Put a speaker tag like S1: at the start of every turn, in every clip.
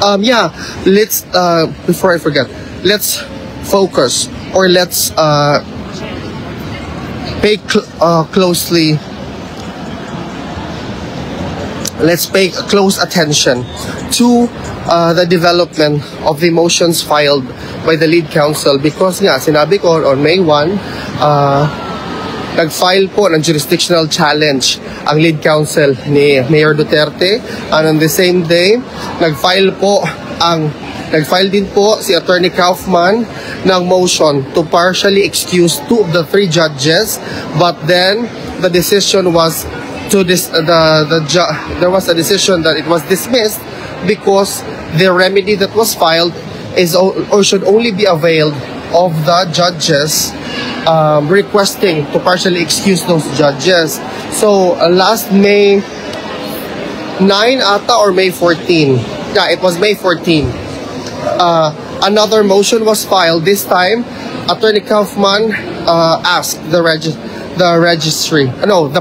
S1: Yeah, let's before I forget, let's focus, or let's pay closely. Let's pay close attention to the development of the motions filed by the lead counsel, because nga sinabi ko on May 1, nag-file po ng jurisdictional challenge ang lead counsel ni Mayor Duterte, and on the same day nag-file din po si Attorney Kaufman ng motion to partially excuse 2 of the 3 judges, but then the decision was there was a decision that it was dismissed because the remedy that was filed is or should only be availed of the judges requesting to partially excuse those judges. So last May 9 ata or May 14, yeah, it was May 14, another motion was filed. This time Attorney Kaufman asked the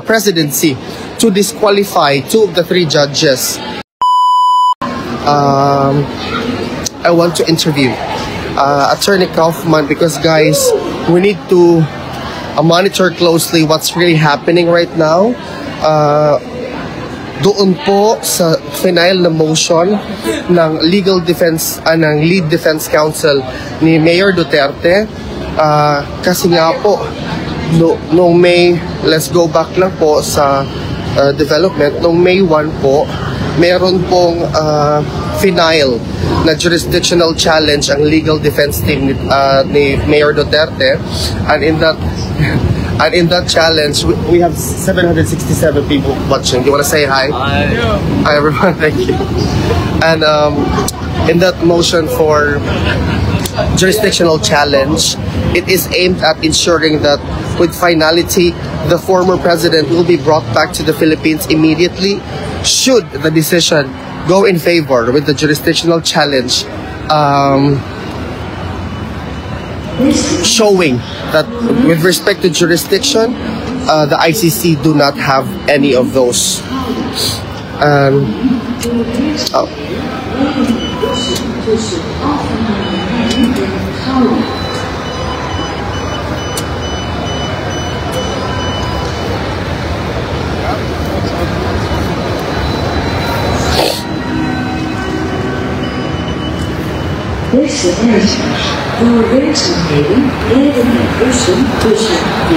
S1: presidency to disqualify 2 of the 3 judges. I want to interview Attorney Kaufman because, guys, we need to monitor closely what's really happening right now. Doon po sa final na motion ng legal defense, ng lead defense counsel ni Mayor Duterte, kasi nga po noong May, let's go back lang po sa development. Noong May 1 po, meron pong final na jurisdictional challenge ang legal defense team ni Mayor Duterte, and in that challenge we have 767 people watching. Do you want to say hi? Hi everyone. Thank you. And in that motion for jurisdictional challenge, it is aimed at ensuring that with finality the former president will be brought back to the Philippines immediately should the decision go in favor with the jurisdictional challenge, showing that with respect to jurisdiction, the ICC do not have any of those.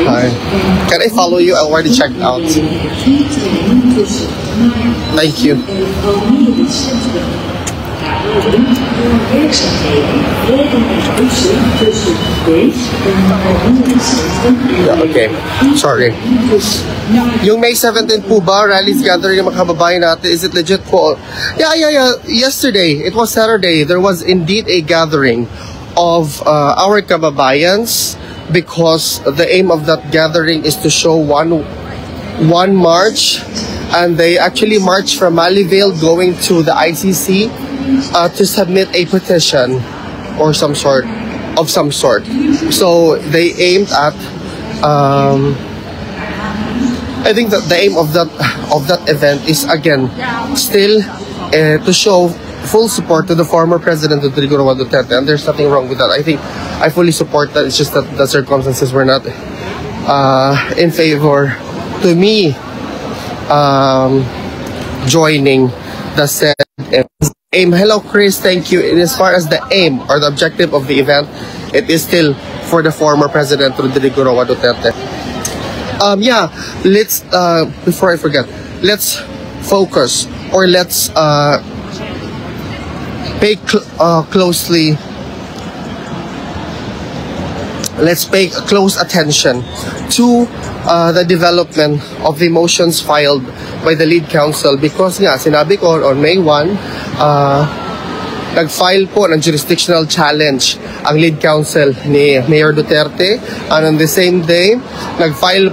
S1: Hi. Can I follow you? I already checked out. Thank you. Yeah, okay. Sorry. Yung May 17 po ba, rallies gathering ng mga kababayan natin, is it legit po? Yeah. Yesterday, it was Saturday, there was indeed a gathering of our kababayans, because the aim of that gathering is to show one march, and they actually marched from Malivale going to the ICC to submit a petition or some sort. So they aimed at I think that the aim of that event is again still to show full support to the former president Rodrigo Roa Duterte, and there's nothing wrong with that. I think I fully support that. It's just that the circumstances were not in favor to me joining the said aim. Hello Chris, thank you. And as far as the aim or the objective of the event, it is still for the former president Rodrigo Roa Duterte. Yeah, let's before I forget, let's focus, or let's pay closely. Let's pay close attention to the development of the motions filed by the lead counsel, because nga sinabi ko on May 1, nag-file po ng jurisdictional challenge ang lead counsel ni Mayor Duterte, and on the same day nag-file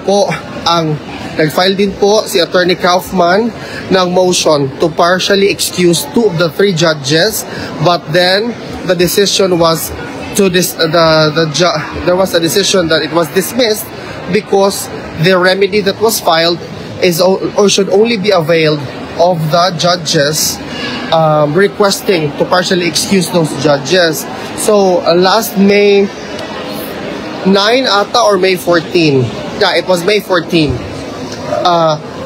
S1: din po si Attorney Kaufman ng motion to partially excuse 2 of the 3 judges, but then the decision was there was a decision that it was dismissed because the remedy that was filed is or should only be availed of the judges requesting to partially excuse those judges. So last May 9 ata or May 14. Yeah, it was May 14.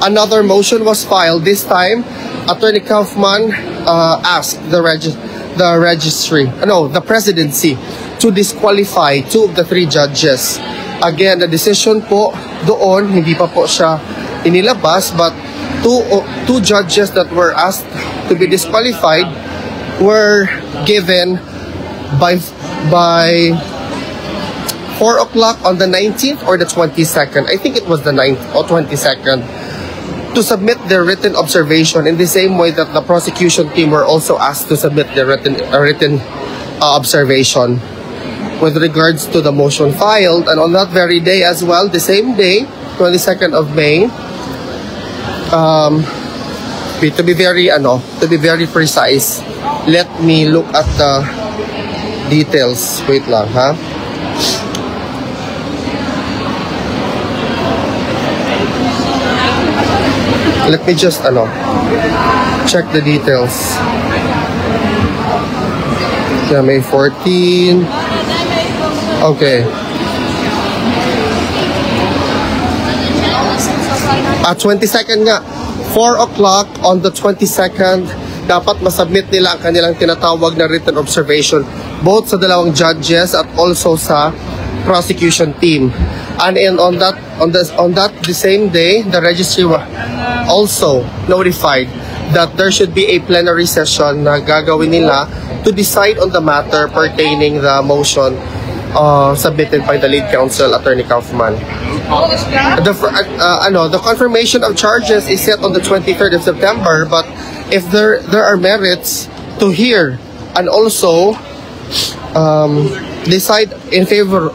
S1: Another motion was filed. This time, Attorney Kaufman asked the presidency to disqualify 2 of the 3 judges. Again, the decision po doon, hindi pa po siya inilabas, but two judges that were asked to be disqualified were given by 4 o'clock on the 19th or the 22nd. I think it was the 9th or 22nd, to submit their written observation in the same way that the prosecution team were also asked to submit their written observation with regards to the motion filed. And on that very day as well, the same day, 22nd of May, to be very precise, let me look at the details. Wait lang, ha? Let me just check the details. Yeah, May 14. Okay. At 22nd nga, 4 o'clock on the 22nd, dapat masubmit nila ang kanilang tinatawag na written observation, both sa dalawang judges at also sa prosecution team. And on that the same day, the registry also notified that there should be a plenary session na gagawin nila to decide on the matter pertaining the motion submitted by the lead counsel, Attorney Kaufman. The confirmation of charges is set on the 23rd of September, but if there are merits to hear and also decide in favor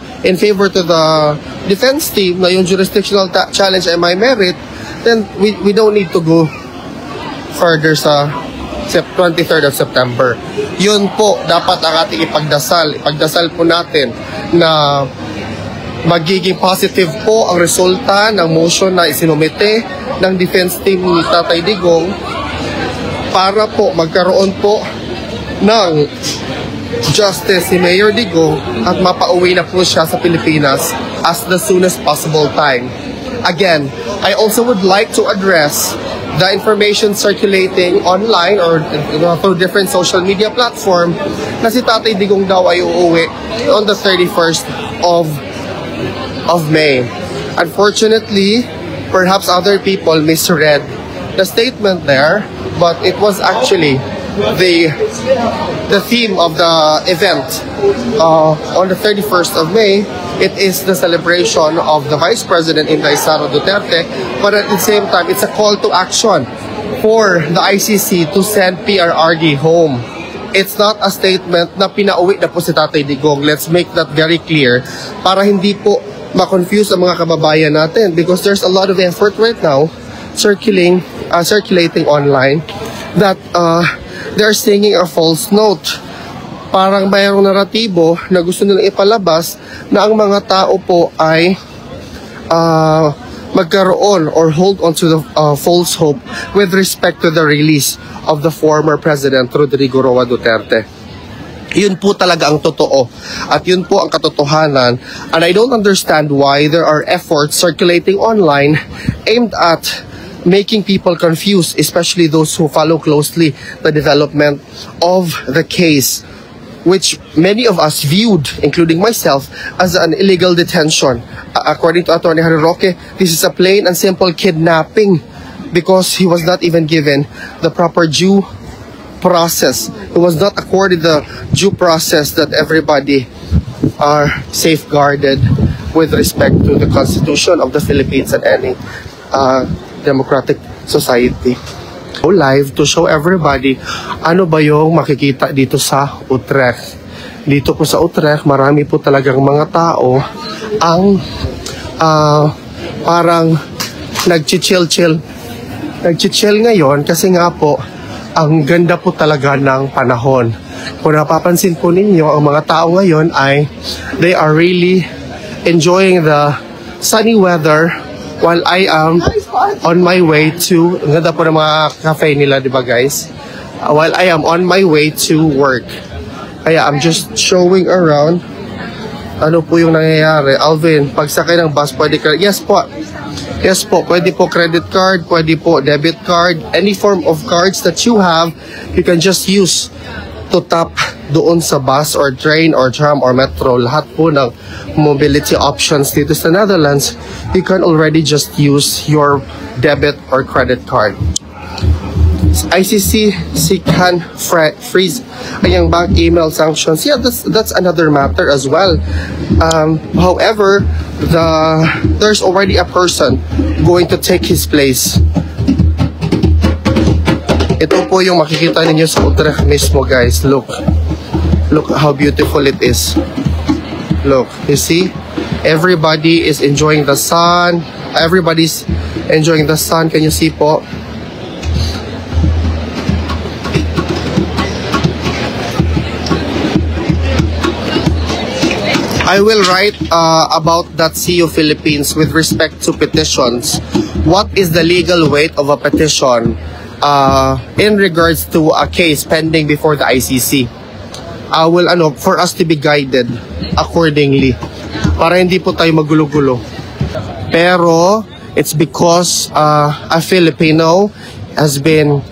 S1: to the defense team na yung jurisdictional challenge ay may merit, then we don't need to go further sa 23rd of September. Yun po dapat ang ating ipagdasal. Ipagdasal po natin na magiging positive po ang resulta ng motion na isinumite ng defense team ni Tatay Digong para po magkaroon po ng justice si Mayor Digong at mapauwi na po siya sa Pilipinas as the soonest possible time. Again, I also would like to address the information circulating online or through different social media platform na si Tatay Digong daw ay uuwi on the 31st of May. Unfortunately, perhaps other people misread the statement there, but it was actually the theme of the event on the 31st of May. It is the celebration of the Vice President Inday Sara Duterte, but at the same time, it's a call to action for the ICC to send PRRD home. It's not a statement na pinauwi na po si Tatay Digong. Let's make that very clear para hindi po ma-confuse ang mga kababayan natin, because there's a lot of effort right now circulating online that they're singing a false note. Parang mayroong naratibo na gusto nilang ipalabas na ang mga tao po ay magkaroon or hold on to the false hope with respect to the release of the former President Rodrigo Roa Duterte. Yun po talaga ang totoo at yun po ang katotohanan, and I don't understand why there are efforts circulating online aimed at making people confused, especially those who follow closely the development of the case, which many of us viewed, including myself, as an illegal detention. According to Attorney Harry Roque, this is a plain and simple kidnapping because he was not even given the proper due process. He was not accorded the due process that everybody are safeguarded with respect to the Constitution of the Philippines and any democratic society. Live to show everybody ano ba yung makikita dito sa Utrecht. Dito po sa Utrecht, marami po talagang mga tao ang parang nagchichill ngayon kasi nga po ang ganda po talaga ng panahon. Kung napapansin po ninyo, ang mga tao ngayon ay they are really enjoying the sunny weather while I am on my way to, ang ganda po ng mga cafe nila, di ba guys? While I am on my way to work. Kaya I'm just showing around ano po yung nangyayari. Alvin, pagsakay ng bus, pwede ka, yes po, pwede po credit card, pwede po debit card, any form of cards that you have, you can just use to tap doon sa bus or train or tram or metro. Lahat po ng mobility options dito sa Netherlands, you can already just use your debit or credit card. ICC can freeze ang bank email sanctions. Yeah, that's another matter as well. However, there's already a person going to take his place. Ito po yung makikita ninyo sa Utrecht mismo, guys. Look how beautiful it is. Look, you see? Everybody is enjoying the sun. Everybody's enjoying the sun. Can you see po? I will write about that CU Philippines with respect to petitions. What is the legal weight of a petition in regards to a case pending before the ICC? I will for us to be guided accordingly para hindi po tayo magulo-gulo. Pero it's because a Filipino has been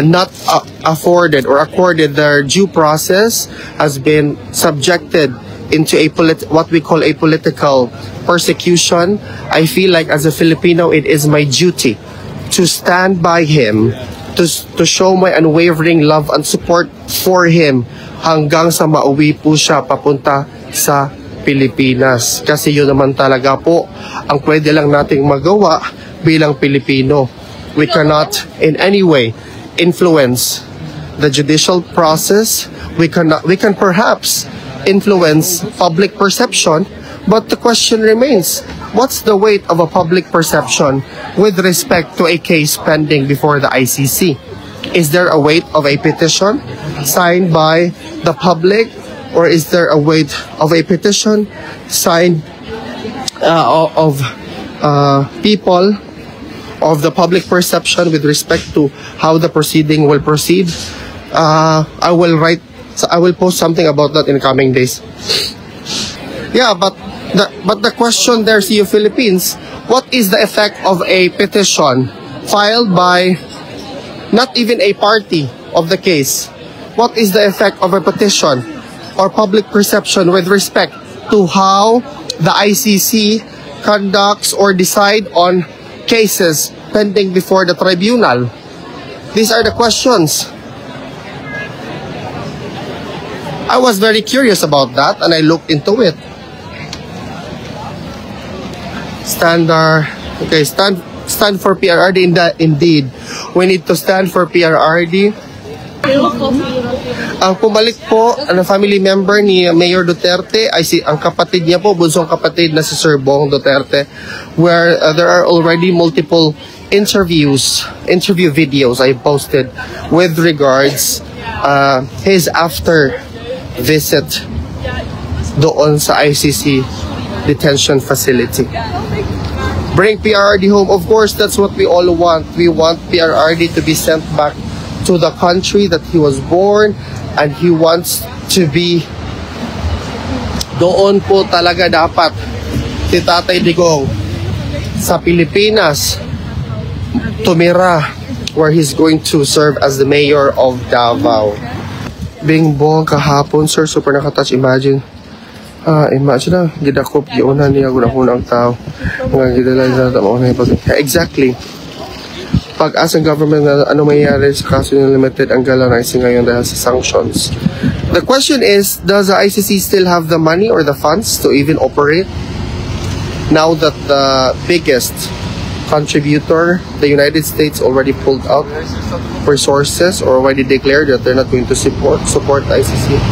S1: not afforded or accorded their due process, has been subjected into a what we call a political persecution. I feel like as a Filipino, it is my duty to stand by him, to show my unwavering love and support for him hanggang sa mauwi po siya papunta sa Pilipinas. Kasi yun naman talaga po ang pwede lang nating magawa bilang Pilipino. We cannot in any way influence the judicial process. We can perhaps influence public perception, but the question remains, what's the weight of a public perception with respect to a case pending before the ICC? Is there a weight of a petition signed by the public, or is there a weight of a petition signed of people, of the public perception with respect to how the proceeding will proceed? I will post something about that in coming days. Yeah, but the question there, CU Philippines, what is the effect of a petition filed by not even a party of the case? What is the effect of a petition or public perception with respect to how the ICC conducts or decide on cases pending before the tribunal? These are the questions. I was very curious about that and I looked into it. Stand for PRRD. Indeed, we need to stand for PRRD. Ang pumalik po, ang family member ni Mayor Duterte ay ang kapatid niya po, bunsong kapatid na si Sir Bong Duterte, where there are already multiple interview videos I posted with regards his after visit doon sa ICC detention facility. Bring PRRD home. Of course, that's what we all want. We want PRRD to be sent back to the country that he was born, and he wants to be doon po talaga dapat si Tatay Digong sa Pilipinas tumira, where he's going to serve as the mayor of Davao. Bing Bong kahapon, sir, super nakatouch. Imagine na gidakop giuna niya gunang tao nga gidala sa tamo na ipag. Exactly. Pag-asa ng government na ano mayayari sa kaso ng limited ang galvanizing ngayon dahil sa sanctions. The question is, does the ICC still have the money or the funds to even operate now that the biggest contributor, the United States, already pulled out resources or already declared that they're not going to support the ICC?